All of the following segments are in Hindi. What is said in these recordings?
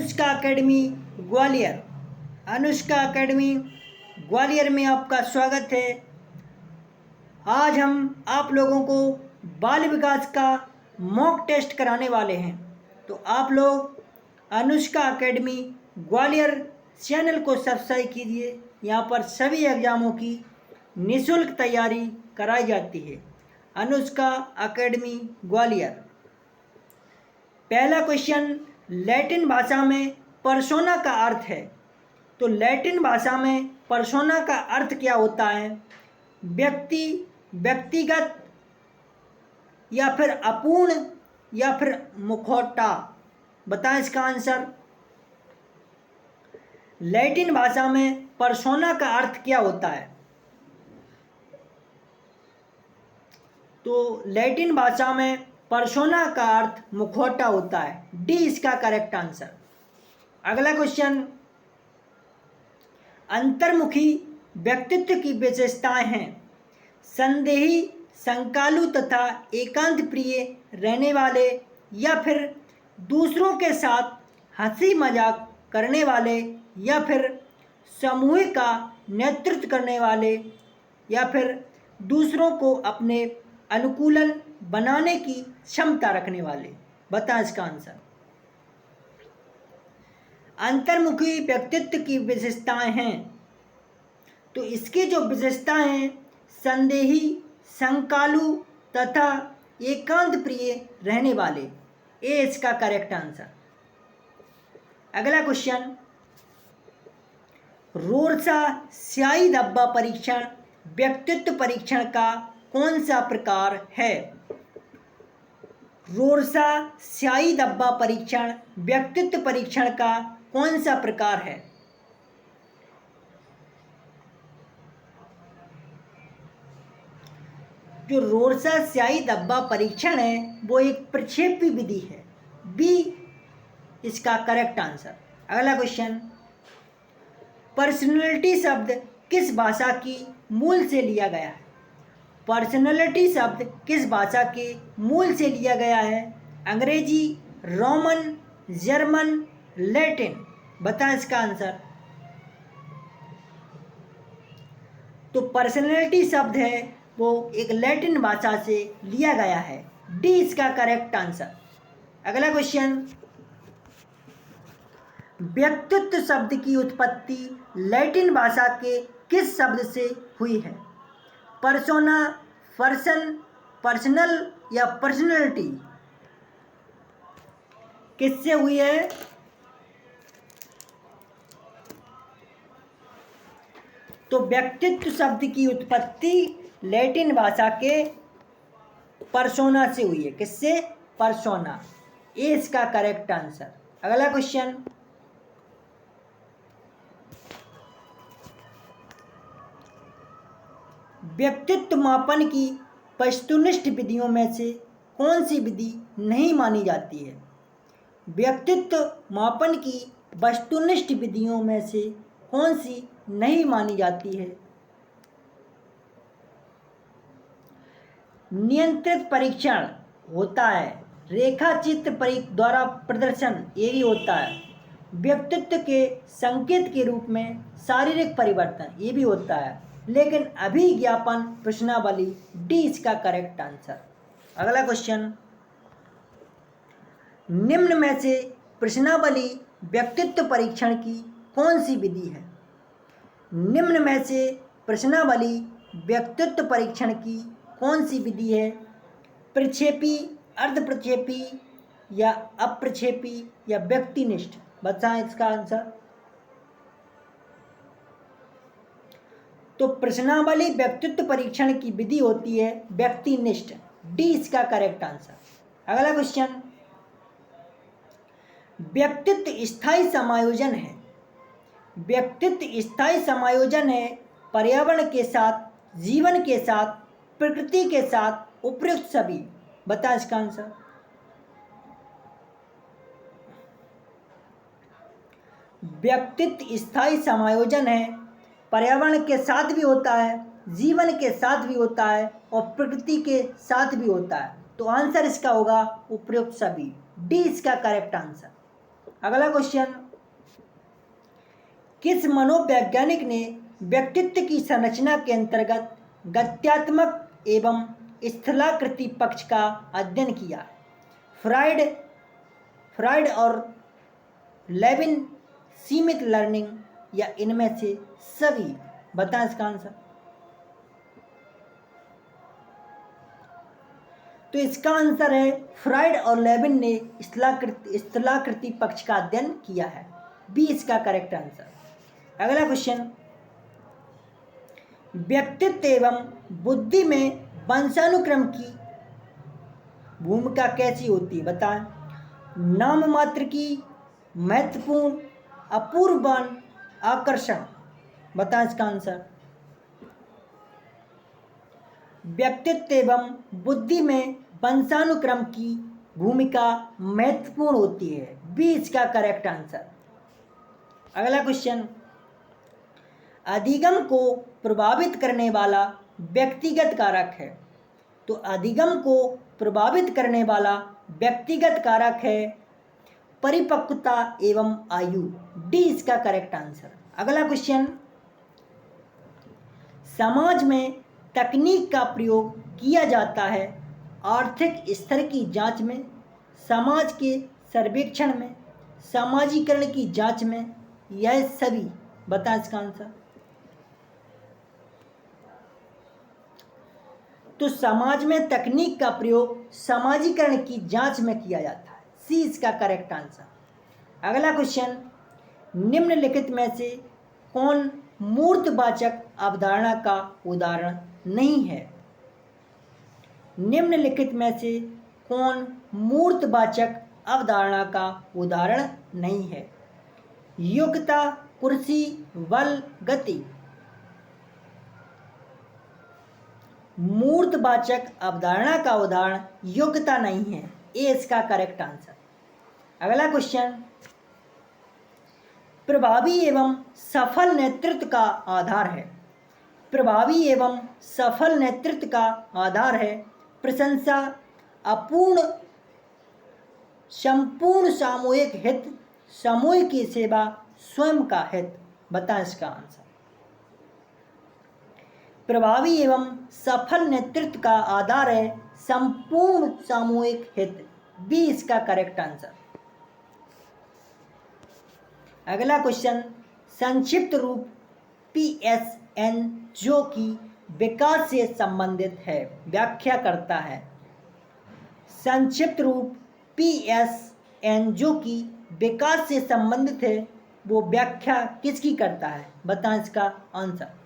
अनुष्का एकेडमी ग्वालियर। अनुष्का एकेडमी ग्वालियर में आपका स्वागत है। आज हम आप लोगों को बाल विकास का मॉक टेस्ट कराने वाले हैं। तो आप लोग अनुष्का एकेडमी ग्वालियर चैनल को सब्सक्राइब कीजिए। यहाँ पर सभी एग्ज़ामों की निःशुल्क तैयारी कराई जाती है। अनुष्का एकेडमी ग्वालियर। पहला क्वेश्चन, लैटिन भाषा में पर्सोना का अर्थ है। तो लैटिन भाषा में पर्सोना का अर्थ क्या होता है? व्यक्ति, व्यक्तिगत, या फिर अपूर्ण, या फिर मुखौटा। बताएं इसका आंसर। लैटिन भाषा में पर्सोना का अर्थ क्या होता है? तो लैटिन भाषा में पर्सोना का अर्थ मुखौटा होता है। डी इसका करेक्ट आंसर। अगला क्वेश्चन, अंतर्मुखी व्यक्तित्व की विशेषताएं हैं। संदेही, संकालू तथा एकांत प्रिय रहने वाले, या फिर दूसरों के साथ हंसी मजाक करने वाले, या फिर समूह का नेतृत्व करने वाले, या फिर दूसरों को अपने अनुकूलन बनाने की क्षमता रखने वाले। बताएं इसका आंसर। अंतर्मुखी व्यक्तित्व की विशेषताएं हैं, तो इसकी जो विशेषताएं हैं, संदेही, संकालू तथा एकांत प्रिय रहने वाले। ए इसका करेक्ट आंसर। अगला क्वेश्चन, रोरसा स्याही धब्बा परीक्षण व्यक्तित्व परीक्षण का कौन सा प्रकार है? रोरसा स्याही धब्बा परीक्षण व्यक्तित्व परीक्षण का कौन सा प्रकार है? जो रोरसा स्याही धब्बा परीक्षण है वो एक प्रक्षेपी विधि है। बी इसका करेक्ट आंसर। अगला क्वेश्चन, पर्सनैलिटी शब्द किस भाषा की मूल से लिया गया है? पर्सनैलिटी शब्द किस भाषा के मूल से लिया गया है? अंग्रेजी, रोमन, जर्मन, लैटिन। बताएं इसका आंसर। तो पर्सनैलिटी शब्द है वो एक लैटिन भाषा से लिया गया है। डी इसका करेक्ट आंसर। अगला क्वेश्चन, व्यक्तित्व शब्द की उत्पत्ति लैटिन भाषा के किस शब्द से हुई है? पर्सोना, पर्सन, पर्सनल, या पर्सनैलिटी। किससे हुई है? तो व्यक्तित्व शब्द की उत्पत्ति लैटिन भाषा के पर्सोना से हुई है। किससे? पर्सोना। ए इसका करेक्ट आंसर। अगला क्वेश्चन, व्यक्तित्व मापन की वस्तुनिष्ठ विधियों में से कौन सी विधि नहीं मानी जाती है? व्यक्तित्व मापन की वस्तुनिष्ठ विधियों में से कौन सी नहीं मानी जाती है? नियंत्रित परीक्षण होता है। रेखाचित्र द्वारा प्रदर्शन ये भी होता है। व्यक्तित्व के संकेत के रूप में शारीरिक परिवर्तन ये भी होता है। लेकिन अभिज्ञापन प्रश्नावली। डी इसका करेक्ट आंसर। अगला क्वेश्चन, निम्न में से प्रश्नावली व्यक्तित्व परीक्षण की कौन सी विधि है? निम्न में से प्रश्नावली व्यक्तित्व परीक्षण की कौन सी विधि है? प्रक्षेपी, अर्ध प्रक्षेपी, या अप्रक्षेपी, या व्यक्तिनिष्ठ। बताएं इसका आंसर। तो प्रश्नावली व्यक्तित्व परीक्षण की विधि होती है व्यक्तिनिष्ठ। डी इसका करेक्ट आंसर। अगला क्वेश्चन, व्यक्तित्व स्थायी समायोजन है। व्यक्तित्व स्थायी समायोजन है पर्यावरण के साथ, जीवन के साथ, प्रकृति के साथ, उपयुक्त सभी। बता इसका आंसर। व्यक्तित्व स्थायी समायोजन है, पर्यावरण के साथ भी होता है, जीवन के साथ भी होता है, और प्रकृति के साथ भी होता है। तो आंसर इसका होगा उपयुक्त सभी। डी इसका करेक्ट आंसर। अगला क्वेश्चन, किस मनोवैज्ञानिक ने व्यक्तित्व की संरचना के अंतर्गत गत्यात्मक एवं स्थलाकृति पक्ष का अध्ययन किया? फ्राइड और लेविन, सीमित लर्निंग या इनमें से सभी? बताएं इसका आंसर। तो इसका आंसर है फ्राइड और लेविन ने स्थलाकृति पक्ष का अध्ययन किया है, बी इसका करेक्ट आंसर। अगला क्वेश्चन, व्यक्तित्व एवं बुद्धि में वंशानुक्रम की भूमिका कैसी होती है? बताएं। नाम मात्र की, महत्वपूर्ण, अपूर्ववान, आकर्षण? बताएं इसका आंसर। व्यक्तित्व एवं बुद्धि में वंशानुक्रम की भूमिका महत्वपूर्ण होती है, बी इसका करेक्ट आंसर। अगला क्वेश्चन, अधिगम को प्रभावित करने वाला व्यक्तिगत कारक है। तो अधिगम को प्रभावित करने वाला व्यक्तिगत कारक है परिपक्वता एवं आयु, डी इसका करेक्ट आंसर। अगला क्वेश्चन, समाज में तकनीक का प्रयोग किया जाता है आर्थिक स्तर की जांच में, समाज के सर्वेक्षण में, सामाजिकरण की जांच में, यह सभी? बता इसका आंसर। तो समाज में तकनीक का प्रयोग सामाजिकरण की जांच में किया जाता है, सी इसका करेक्ट आंसर। अगला क्वेश्चन, निम्नलिखित में से कौन मूर्तवाचक अवधारणा का उदाहरण नहीं है? निम्नलिखित में से कौन मूर्तवाचक अवधारणा का उदाहरण नहीं है? योग्यता, कुर्सी, बल, गति? मूर्तवाचक अवधारणा का उदाहरण योग्यता नहीं है, ए इसका करेक्ट आंसर। अगला क्वेश्चन, प्रभावी एवं सफल नेतृत्व का आधार है। प्रभावी एवं सफल नेतृत्व का आधार है प्रशंसा, अपूर्ण, संपूर्ण सामूहिक हित, समूह की सेवा, स्वयं का हित? बताएं इसका आंसर। प्रभावी एवं सफल नेतृत्व का आधार है संपूर्ण सामूहिक हित, बी इसका करेक्ट आंसर। अगला क्वेश्चन, संक्षिप्त रूप PSN जो कि विकास से संबंधित है, व्याख्या करता है। संक्षिप्त रूप PSN जो कि विकास से संबंधित है, वो व्याख्या किसकी करता है? बताएं इसका आंसर।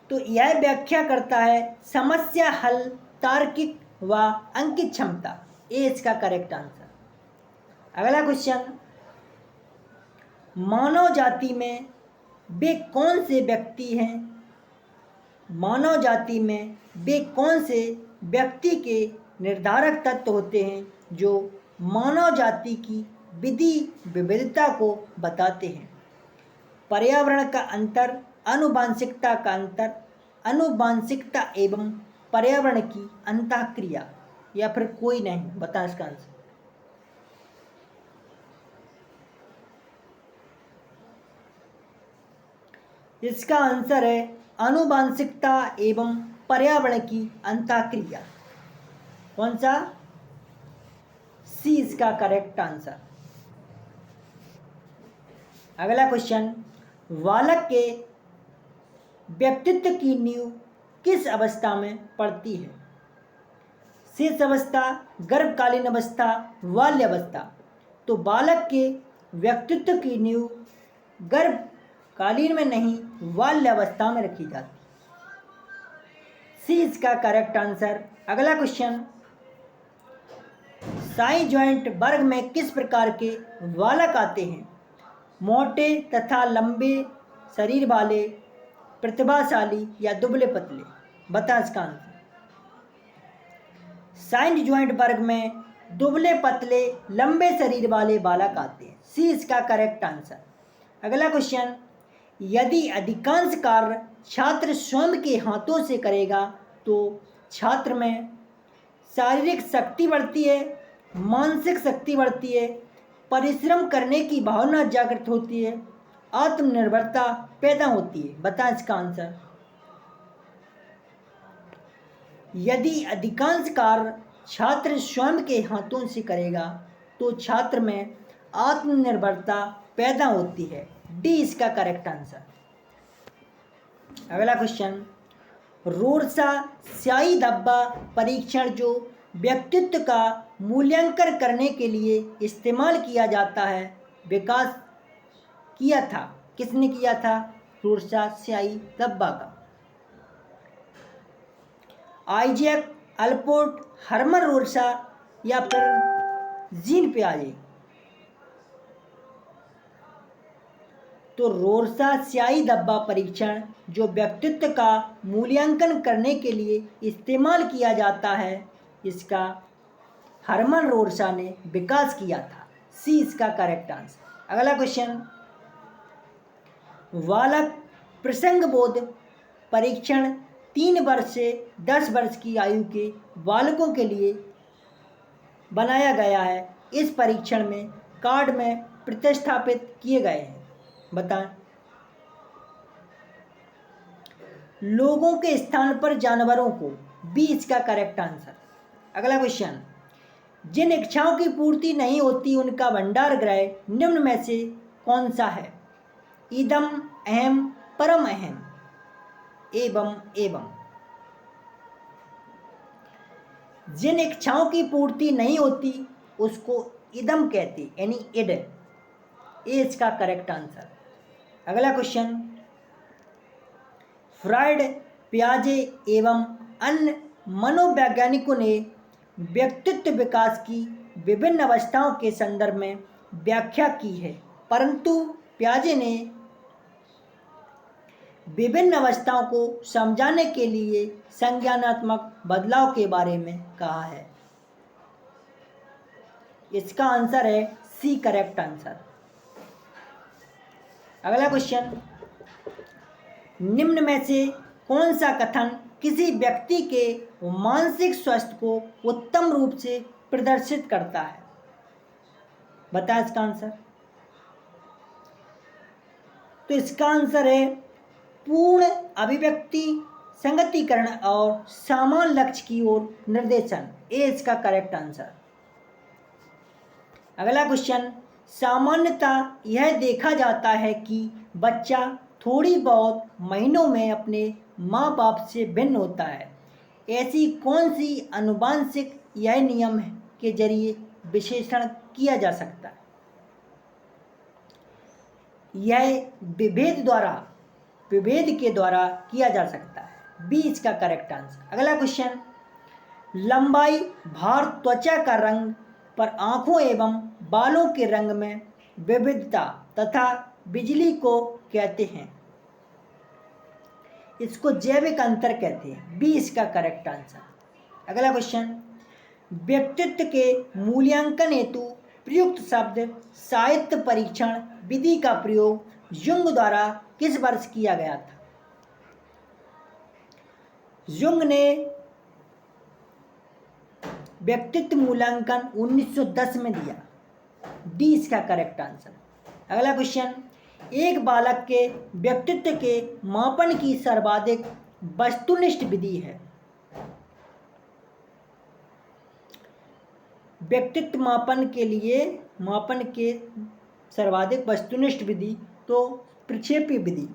तो यह व्याख्या करता है समस्या हल, तार्किक व अंकित क्षमता, ए इसका करेक्ट आंसर। अगला क्वेश्चन, मानव जाति में वे कौन से व्यक्ति हैं? मानव जाति में वे कौन से व्यक्ति के निर्धारक तत्व होते हैं जो मानव जाति की विविधता को बताते हैं? पर्यावरण का अंतर, आनुवांशिकता का अंतर, आनुवांशिकता एवं पर्यावरण की अंतःक्रिया, या फिर कोई नहीं? बता इसका आंसर। इसका आंसर है आनुवांशिकता एवं पर्यावरण की अंतःक्रिया। कौन सा? सी इसका करेक्ट आंसर। अगला क्वेश्चन, बालक के व्यक्तित्व की नींव किस अवस्था में पड़ती है? शेष अवस्था, गर्भकालीन अवस्था, बाल्यावस्था? तो बालक के व्यक्तित्व की नींव गर्भकालीन में नहीं, बाल्यावस्था में रखी जाती है, सी इसका करेक्ट आंसर। अगला क्वेश्चन, साई जॉइंट वर्ग में किस प्रकार के बालक आते हैं? मोटे तथा लंबे शरीर वाले, प्रतिभाशाली या दुबले पतले? बता इसका आंसर। साइंड जॉइंट वर्ग में दुबले पतले लंबे शरीर वाले बालक आते हैं, सी इसका करेक्ट आंसर। अगला क्वेश्चन, यदि अधिकांश कार्य छात्र स्वयं के हाथों से करेगा तो छात्र में शारीरिक शक्ति बढ़ती है, मानसिक शक्ति बढ़ती है, परिश्रम करने की भावना जागृत होती है, आत्मनिर्भरता पैदा होती है। बताएं इसका आंसर। यदि अधिकांश कार्य छात्र स्वयं के हाथों से करेगा तो छात्र में आत्मनिर्भरता पैदा होती है। डी इसका करेक्ट आंसर। अगला क्वेश्चन, रोरसा स्याही धब्बा परीक्षण जो व्यक्तित्व का मूल्यांकन करने के लिए इस्तेमाल किया जाता है, विकास किया था, किसने किया था? रोरसा स्याही धब्बा का। आइजैक अल्पोर्ट, हरमन रोरसा या फिर जीन पियाजे? तो रोरसा स्याही धब्बा परीक्षण जो व्यक्तित्व का मूल्यांकन करने के लिए इस्तेमाल किया जाता है, इसका हरमन रोरसा ने विकास किया था। सी इसका करेक्ट आंसर। अगला क्वेश्चन, बालक प्रसंगबोध परीक्षण 3 वर्ष से 10 वर्ष की आयु के बालकों के लिए बनाया गया है। इस परीक्षण में कार्ड में प्रतिस्थापित किए गए हैं। बताएं। लोगों के स्थान पर जानवरों को। बी इसका करेक्ट आंसर। अगला क्वेश्चन, जिन इच्छाओं की पूर्ति नहीं होती उनका भंडार गृह निम्न में से कौन सा है? इदम, अहम, परम अहम, एवं एवं। जिन इच्छाओं की पूर्ति नहीं होती उसको इदम कहते, यानी इड। ए इसका करेक्ट आंसर। अगला क्वेश्चन, फ्रायड, पियाजे एवं अन्य मनोवैज्ञानिकों ने व्यक्तित्व विकास की विभिन्न अवस्थाओं के संदर्भ में व्याख्या की है, परंतु पियाजे ने विभिन्न अवस्थाओं को समझाने के लिए संज्ञानात्मक बदलाव के बारे में कहा है। इसका आंसर है सी करेक्ट आंसर। अगला क्वेश्चन, निम्न में से कौन सा कथन किसी व्यक्ति के मानसिक स्वास्थ्य को उत्तम रूप से प्रदर्शित करता है? बताएं इसका आंसर। तो इसका आंसर है पूर्ण अभिव्यक्ति, संगतिकरण और समान लक्ष्य की ओर निर्देशन। ए इसका करेक्ट आंसर। अगला क्वेश्चन, सामान्यतः यह देखा जाता है कि बच्चा थोड़ी बहुत महीनों में अपने माँ बाप से भिन्न होता है। ऐसी कौन सी आनुवंशिक यह नियम के जरिए विश्लेषण किया जा सकता है? यह विभेद के द्वारा किया जा सकता है। बी इसका करेक्ट आंसर। अगला क्वेश्चन, लंबाई, भार, त्वचा का रंग पर आंखों एवं बालों के रंग में विविधता तथा बिजली को कहते हैं। इसको जैविक अंतर कहते हैं। बी इसका करेक्ट आंसर। अगला क्वेश्चन, व्यक्तित्व के मूल्यांकन हेतु प्रयुक्त शब्द साहित्य परीक्षण विधि का प्रयोग युंग द्वारा किस वर्ष किया गया था? युंग ने व्यक्तित्व मूल्यांकन 1910 में दिया। डी इसका करेक्ट आंसर। अगला क्वेश्चन, एक बालक के व्यक्तित्व के मापन की सर्वाधिक वस्तुनिष्ठ विधि है। व्यक्तित्व मापन के सर्वाधिक वस्तुनिष्ठ विधि तो प्रक्षेपी विधि।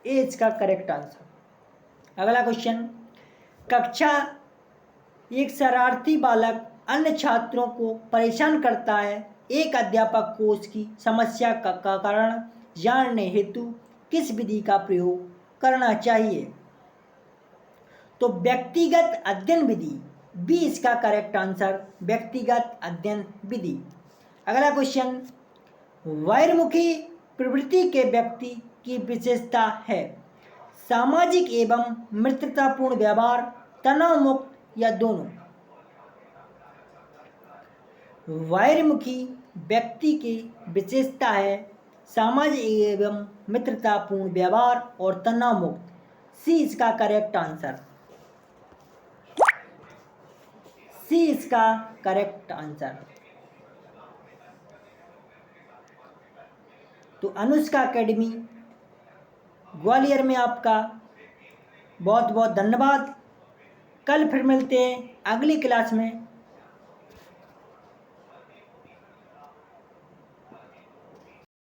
ए इसका करेक्ट आंसर। अगला क्वेश्चन, कक्षा एक शरारती बालक अन्य छात्रों को परेशान करता है। एक अध्यापक को उसकी समस्या का कारण जानने हेतु किस विधि का प्रयोग करना चाहिए? तो व्यक्तिगत अध्ययन विधि। बी इसका करेक्ट आंसर, व्यक्तिगत अध्ययन विधि। अगला क्वेश्चन, बहिर्मुखी प्रवृत्ति के व्यक्ति की विशेषता है। सामाजिक एवं मित्रतापूर्ण व्यवहार, तनाव मुक्त या दोनों? बहिर्मुखी व्यक्ति की विशेषता है सामाजिक एवं मित्रतापूर्ण व्यवहार और तनाव मुक्त। सी इसका करेक्ट आंसर। सी इसका करेक्ट आंसर। तो अनुष्का एकेडमी ग्वालियर में आपका बहुत बहुत धन्यवाद। कल फिर मिलते हैं अगली क्लास में।